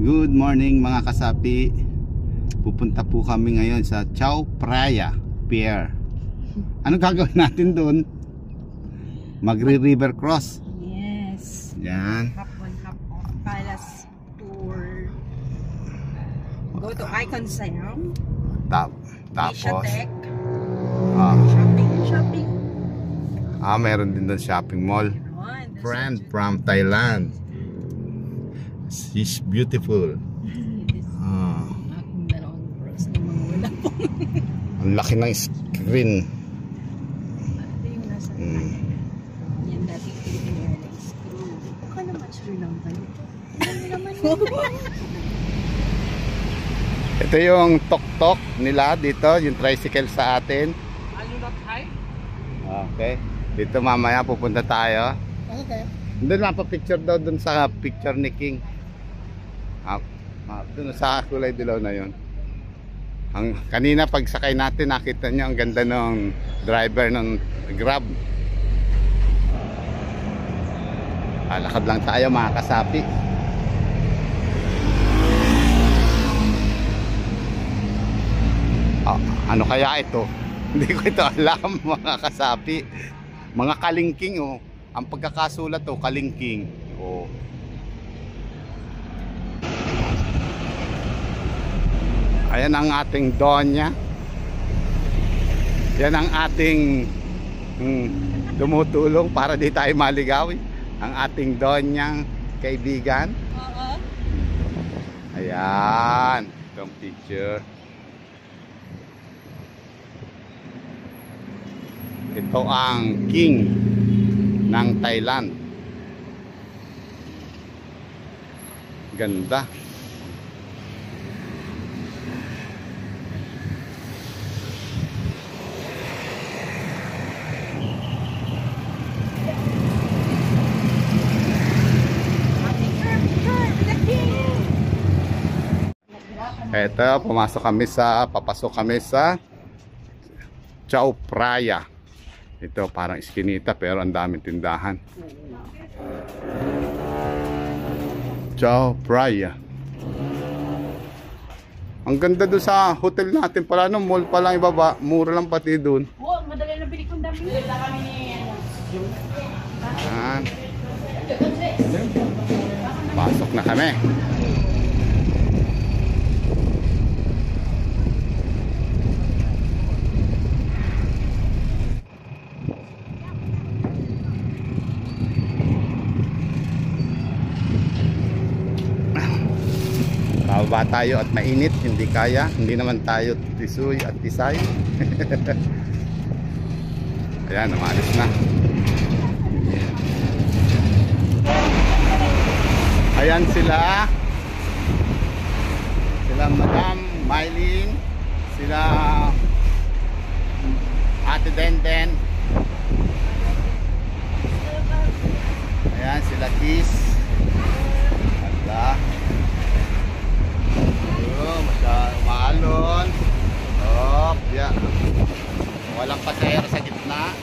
Good morning mga kasapi. Pupunta po kami ngayon sa Chao Phraya Pier. Ano gagawin natin doon? Magre-river cross. Yes. Yan. Hop on, hop off. Palace tour. Go to Icon Siam. Tapos Tech. Shopping. Meron din doon shopping mall. Friend from Thailand. She's beautiful. Ang laki ng screen. Ito yung nasa yan dating Philippine Airlines crew. Baka naman Sri Lanka. Ito yung tok-tok nila dito, yung tricycle sa atin. Okay. Dito mamaya pupunta tayo. Okay. Doon mapapicture daw doon sa picture ni King. Doon sa kulay dilaw na yon. Kanina pag sakay natin nakita nyo ang ganda ng driver ng Grab. Lakad lang tayo mga kasapi. Ano kaya ito? Hindi ko ito alam mga kasapi. Mga kalingking oh. Ang pagkakasulat to kalingking. Oh. Ayan ang ating donya. Yan ang ating tumutulong para di tayo maligaw. Ang ating donyang kaibigan. Ayan. Itong picture. Ito ang king ng Thailand. Ganda. Eto, papasok kami sa Chao Phraya. Ito parang iskinita pero ang daming tindahan. Chao Phraya. Ang ganda doon sa hotel natin pala, no? Mall pa lang ibaba, mura lang pati doon. Oh, madali na bili kong dami. Wala kami ni Pasok na kami. Bababa tayo at mainit, hindi kaya, hindi naman tayo tisuy at tisay. Ayan, umalis na. Ayan sila Madam Mylene, sila Ate Denden, ayan sila Kiss. Allah, maalon. Yeah. Walang pasahero sa gitna.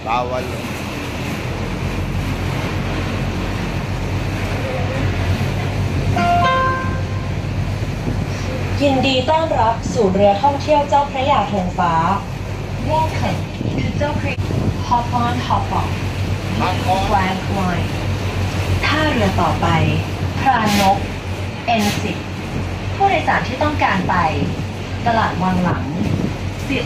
Bawal. Welcome to Hop on Hop off Flag Line ท่าเรือต่อไปพรานก N10 ผู้โดยสารที่ต้องการไปตลาดวังหลังสิริ